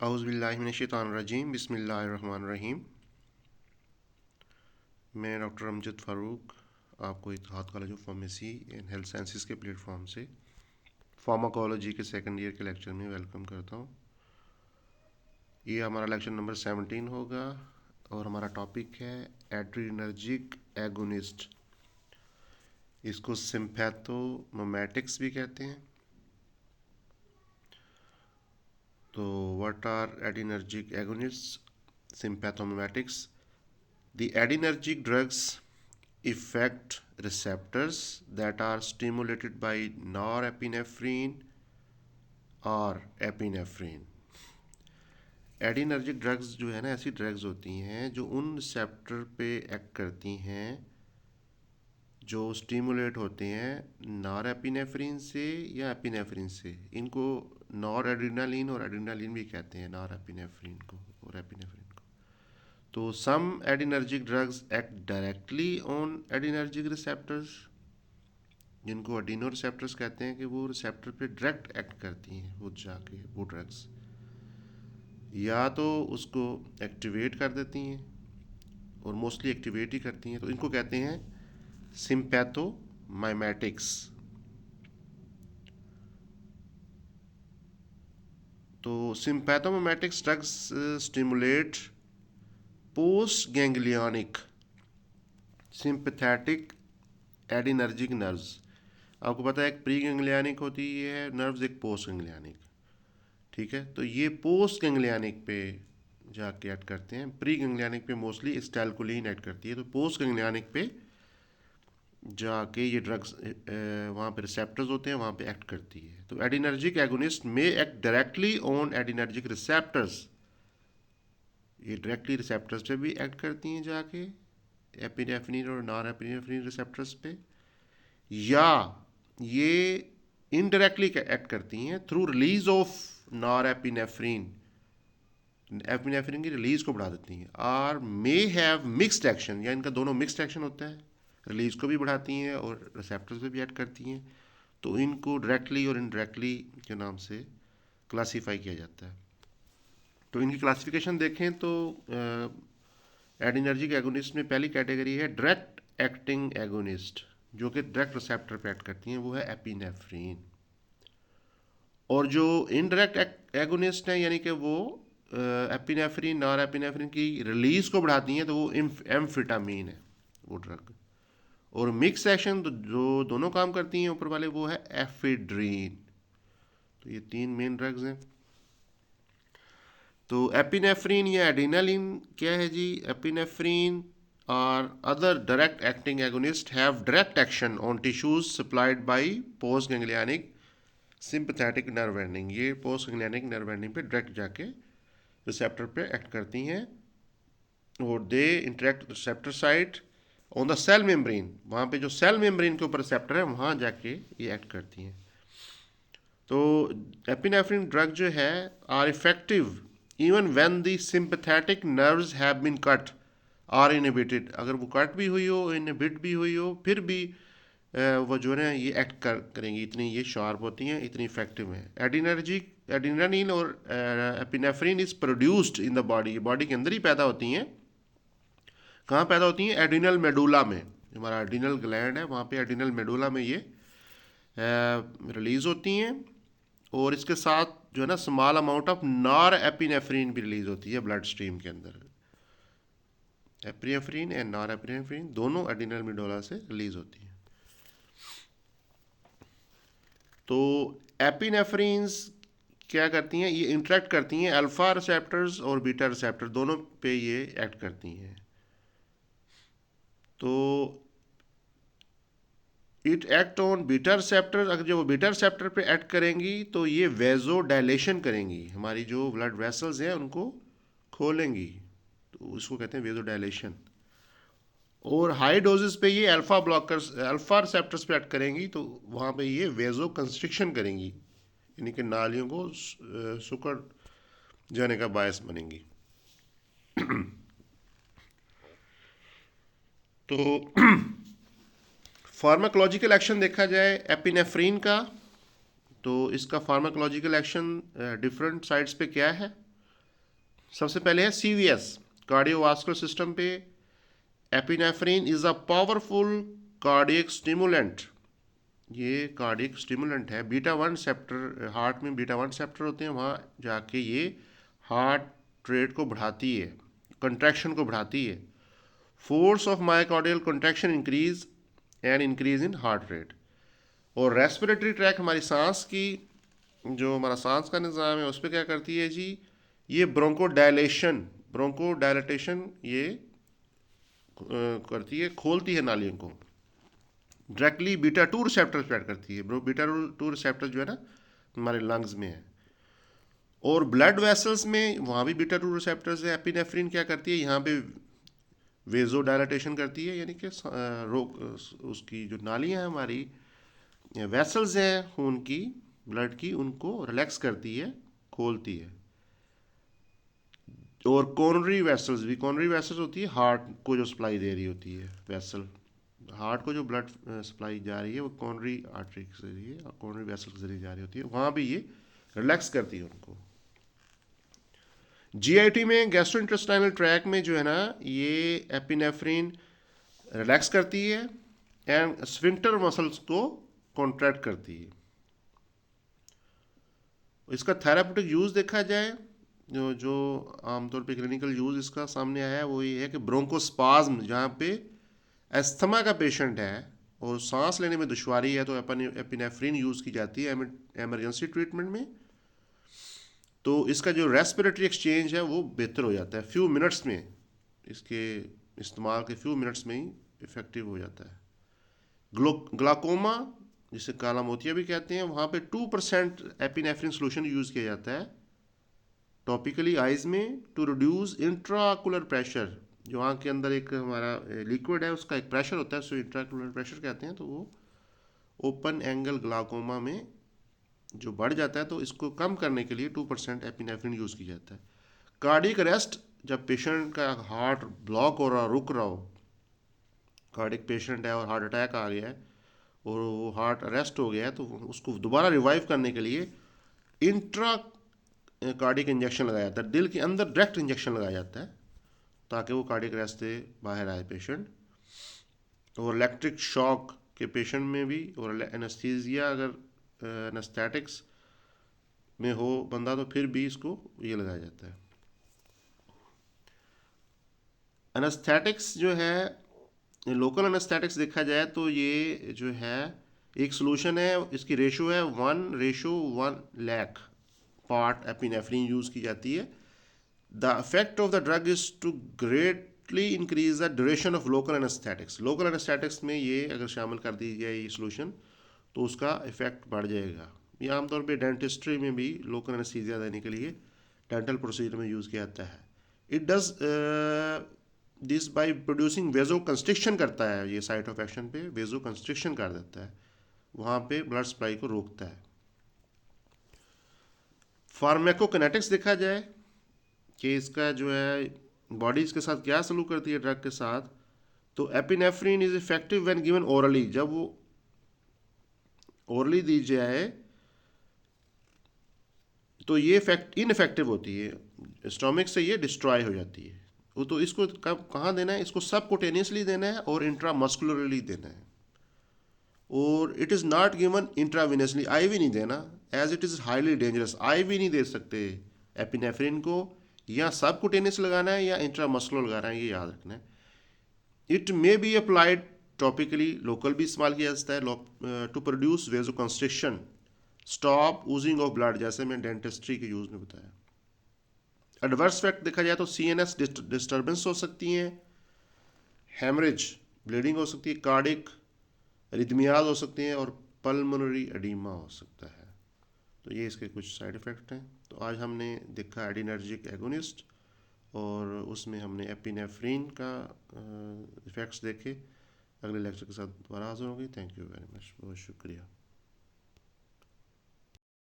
औज़ुबिल्लाहिमिनश्शैतानिर्रजीम बिस्मिल्लाहिर्रहमानिर्रहीम। मैं डॉक्टर अमजद फ़ारूक आपको Ittehad college of pharmacy and health sciences के प्लेटफॉर्म से फार्माकोलॉजी के सेकंड ईयर के लेक्चर में वेलकम करता हूँ। ये हमारा लेक्चर नंबर 17 होगा और हमारा टॉपिक है एड्रीनर्जिक एगोनिस्ट। इसको सिम्पैथोमिमेटिक्स भी कहते हैं। तो what are adrenergic agonists? Sympathomimetics. The adrenergic drugs affect receptors that are stimulated by norepinephrine और एपिनेफ्रीन। एडिनर्जिक ड्रग्स जो है ना, ऐसी ड्रग्स होती हैं जो उन रिसेप्टर पे एक्ट करती हैं जो स्टिमुलेट होते हैं नॉरएपिनेफ्रीन से या एपिनेफ्रीन से। इनको नॉर एड्रेनालिन और एड्रेनालिन भी कहते हैं, नॉरएपिनेफ्रीन को और एपिनेफ्रीन को। तो some adrenergic drugs act directly on adrenergic receptors, जिनको एडिनो रिसेप्टर्स कहते हैं, कि वो रिसेप्टर पे डायरेक्ट एक्ट करती हैं वो जाके वो ड्रग्स, या तो उसको एक्टिवेट कर देती हैं और मोस्टली एक्टिवेट ही करती हैं। तो इनको कहते हैं सिम्पैथोमाइमेटिक्स। तो sympathomimetics drugs stimulate post ganglionic sympathetic adrenergic nerves. आपको पता है एक प्री गैंग्लियनिक होती है नर्व्स, एक पोस्ट गैंग्लियनिक। ठीक है, तो ये पोस्ट गैंग्लियनिक पे जाके एक्ट करते हैं। प्री गैंग्लियनिक पे मोस्टली एसिटाइलकोलिन एक्ट करती है, तो पोस्ट गैंग्लियनिक पे जाके ये ड्रग्स वहाँ पे रिसेप्टर्स होते हैं, वहाँ पे एक्ट करती है। तो एडिनर्जिक एगोनिस्ट में act directly on adrenergic receptors, ये डायरेक्टली रिसेप्टर्स पे भी एक्ट करती हैं जाके, एपिनेफ्रीन और नॉन एपिनेफ्रीन रिसेप्टर्स पे, या ये इनडायरेक्टली एक्ट करती हैं through release of norepinephrine. Epinephrine की रिलीज को बढ़ा देती हैं। Or may have mixed action, या इनका दोनों मिक्स्ड एक्शन होता है, रिलीज को भी बढ़ाती हैं और रिसेप्टर्स पे भी एक्ट करती हैं। तो इनको डायरेक्टली और इनडायरेक्टली के नाम से क्लासीफाई किया जाता है। तो इनकी क्लासिफिकेशन देखें तो एडिनर्जिक एगोनिस्ट में पहली कैटेगरी है डायरेक्ट एक्टिंग एगोनिस्ट, जो कि डायरेक्ट रिसेप्टर पे एक्ट करती हैं, वो है एपिनेफ्रीन। और जो इनडायरेक्ट एगोनिस्ट हैं, यानी कि वो एपिनेफ्रीन और एपिनेफ्रीन की रिलीज को बढ़ाती हैं, तो वो एम्फेटामीन है वो ड्रग। और मिक्स एक्शन जो दोनों काम करती हैं ऊपर वाले, वो है एफिड्रीन। तो ये तीन मेन ड्रग्स हैं। तो एपिनेफ्रीन या एड्रेनालिन क्या है जी? एपिनेफ्रीन और other direct acting agonist have direct action on tissues supplied by post ganglionic sympathetic nerve ending. ये पोस्ट गैंग्लियनिक नर्व एंडिंग पे डायरेक्ट जाके रिसेप्टर पे एक्ट करती हैं और they interact receptor site on the cell membrane. वहाँ पे जो सेल मेम्ब्रेन के ऊपर रिसेप्टर है, वहाँ जाके ये एक्ट करती हैं। तो एपिनेफ्रीन ड्रग जो है are effective even when the sympathetic nerves have been cut or inhibited. अगर वो कट भी हुई हो, इनहिबिट भी हुई हो, फिर भी वो जो है ये एक्ट करेंगी, इतनी ये शार्प होती हैं, इतनी इफेक्टिव हैं। एड्रेनालिन और epinephrine is produced in the body, body के अंदर ही पैदा होती हैं। कहाँ पैदा होती हैं? एड्रिनल मेडुला में। हमारा एड्रिनल ग्लैंड है, वहाँ पे एड्रिनल मेडुला में ये रिलीज होती हैं। और इसके साथ जो है ना small amount of nor epinephrine भी रिलीज होती है ब्लड स्ट्रीम के अंदर। एपिनेफ्रीन एंड नॉर एपिनेफ्रीन दोनों एड्रिनल मेडुला से रिलीज होती हैं। तो एपिनेफ्रीन्स क्या करती हैं? ये इंटरेक्ट करती हैं अल्फा रिसेप्टर्स और बीटा रिसेप्टर, दोनों पे ये एक्ट करती हैं। तो it act on beta receptor. अगर जो बीटा रिसेप्टर पे एक्ट करेंगी तो ये वेजो डायलेशन करेंगी, हमारी जो ब्लड वेसल्स हैं उनको खोलेंगी, तो उसको कहते हैं वेजो डायलेशन। और हाई डोजेस पे ये अल्फा ब्लॉकर्स, अल्फा रिसेप्टर्स पे एक्ट करेंगी, तो वहाँ पे ये वेजो कंस्ट्रिक्शन करेंगी, यानी कि नालियों को सुकड़ जाने का बायस बनेंगी। तो फार्माकोलॉजिकल एक्शन देखा जाए एपिनेफ्रीन का, तो इसका फार्माकोलॉजिकल एक्शन डिफरेंट साइट्स पे क्या है? सबसे पहले है CVS, कार्डियोवास्कुलर सिस्टम पे epinephrine is a powerful cardiac stimulant. ये कार्डियक स्टिमुलेंट है। बीटा 1 सेप्टर, हार्ट में बीटा 1 सेप्टर होते हैं, वहाँ जाके ये हार्ट रेट को बढ़ाती है, कंट्रैक्शन को बढ़ाती है। Force of myocardial contraction increase and increase in heart rate. और रेस्पिरेटरी ट्रैक, हमारी सांस की, जो हमारा सांस का निज़ाम है उस पर क्या करती है जी, ये ब्रोंको डायलेटेशन ये करती है, खोलती है नालियों को। डायरेक्टली बीटा 2 रिसेप्टर पे करती है। बीटा 2 रिसेप्टर जो है ना हमारे लंग्स में है। और ब्लड वेसल्स में वहाँ भी बीटा 2 रिसेप्टर्स है। एपिनेफ्रिन क्या करती है, यहाँ पे वेजो डायलेटेशन करती है, यानी कि रोक उसकी जो नालियाँ हैं हमारी, वेसल्स हैं खून की, ब्लड की, उनको रिलैक्स करती है, खोलती है। और कॉर्नरी वेसल्स भी, कॉर्नरी वेसल्स होती है हार्ट को जो सप्लाई दे रही होती है वेसल, हार्ट को जो ब्लड सप्लाई जा रही है वो कॉर्नरी आर्टरी के जरिए, कॉर्नरी वेसल के जरिए जा रही होती है, वहाँ भी ये रिलैक्स करती है उनको। GIT में, गैस्ट्रोइंटेस्टाइनल ट्रैक में जो है ना, ये एपिनेफ्रिन रिलैक्स करती है एंड स्फिंक्टर मसल्स को कॉन्ट्रैक्ट करती है। इसका थेरापेटिक यूज़ देखा जाए, जो आमतौर पे क्लिनिकल यूज़ इसका सामने आया है वो ये है कि ब्रोंकोस्पाज्म, जहाँ पे एस्थमा का पेशेंट है और सांस लेने में दुश्वारी है, तो एपिनेफ्रिन यूज़ की जाती है एमरजेंसी ट्रीटमेंट में। तो इसका जो रेस्पिरेटरी एक्सचेंज है वो बेहतर हो जाता है, फ्यू मिनट्स में, इसके इस्तेमाल के फ्यू मिनट्स में ही इफ़ेक्टिव हो जाता है। ग्लाकोमा, जिसे काला मोतिया भी कहते हैं, वहाँ पे 2% एपिनेफ्रिन सोल्यूशन यूज़ किया जाता है टॉपिकली आइज में, टू रिड्यूस इंट्राकुलर प्रेशर। जो आँख के अंदर एक हमारा लिक्विड है उसका एक प्रेशर होता है, उसको इंट्राकुलर प्रेशर कहते हैं। तो वो ओपन एंगल ग्लाकोमा में जो बढ़ जाता है, तो इसको कम करने के लिए 2% एपिनेफ्रिन यूज़ किया जाता है। कार्डियक अरेस्ट, जब पेशेंट का हार्ट ब्लॉक हो रहा, रुक रहा हो, कार्डियक पेशेंट है और हार्ट अटैक आ गया है और वो हार्ट अरेस्ट हो गया है, तो उसको दोबारा रिवाइव करने के लिए इंट्रा कार्डियक इंजेक्शन लगाया जाता है, दिल के अंदर डायरेक्ट इंजेक्शन लगाया जाता है ताकि वो कार्डियक अरेस्ट से बाहर आए पेशेंट। और इलेक्ट्रिक शॉक के पेशेंट में भी, और एनेस्थीसिया अगर एनेस्थेटिक्स में हो बंदा तो फिर भी इसको ये लगाया जाता है। एनेस्थेटिक्स जो है, लोकल एनेस्थेटिक्स देखा जाए तो ये जो है एक सोल्यूशन है, इसकी रेशो है 1:1 लाख पार्ट एपिनेफ्रिन यूज़ की जाती है। The effect of the drug is to greatly increase the duration of local anaesthetics. Local anaesthetics में ये अगर शामिल कर दी जाए ये सोल्यूशन, तो उसका इफेक्ट बढ़ जाएगा। ये आमतौर पे डेंटिस्ट्री में भी लोकल एनेस्थीसिया देने के लिए डेंटल प्रोसीजर में यूज़ किया जाता है। It does this by producing vasoconstriction करता है, ये साइट ऑफ एक्शन पे वेजो कंस्ट्रिक्शन कर देता है, वहाँ पे ब्लड सप्लाई को रोकता है। फार्मेकोकिनेटिक्स देखा जाए कि इसका जो है बॉडी इसके साथ क्या सलूक करती है ड्रग के साथ, तो epinephrine is effective when given orally. जब वो ओरली दी जाए तो ये इनफेक्टिव होती है, स्टोमिक से ये डिस्ट्रॉय हो जाती है। वो तो इसको कब कहाँ देना है, इसको सबकुटेनियसली देना है और इंट्रामस्कुलरली देना है। और it is not given intravenously, IV नहीं देना, as it is highly dangerous. IV नहीं दे सकते एपिनेफ्रिन को, या सबकुटेनियस लगाना है या इंट्रामस्कुलर लगाना है, ये याद रखना है। It may be applied topically, local भी इस्तेमाल किया जाता है to produce vasoconstriction, stop using of blood, जैसे मैं डेंटिस्ट्री के यूज़ में बताया। एडवर्स फैक्ट देखा जाए तो CNS डिस्टर्बेंस हो सकती हैं, हेमरेज ब्लीडिंग हो सकती है, कार्डिक रिदमियाज हो सकती हैं और पल्मोनरी एडीमा हो सकता है। तो ये इसके कुछ साइड इफ़ेक्ट हैं। तो आज हमने देखा एडिनर्जिक एगोनिस्ट और उसमें हमने एपिनेफ्रिन का इफ़ेक्ट्स देखे। अगले लेक्चर के साथ दोबारा हाजिर होंगे। थैंक यू वेरी मच, बहुत शुक्रिया।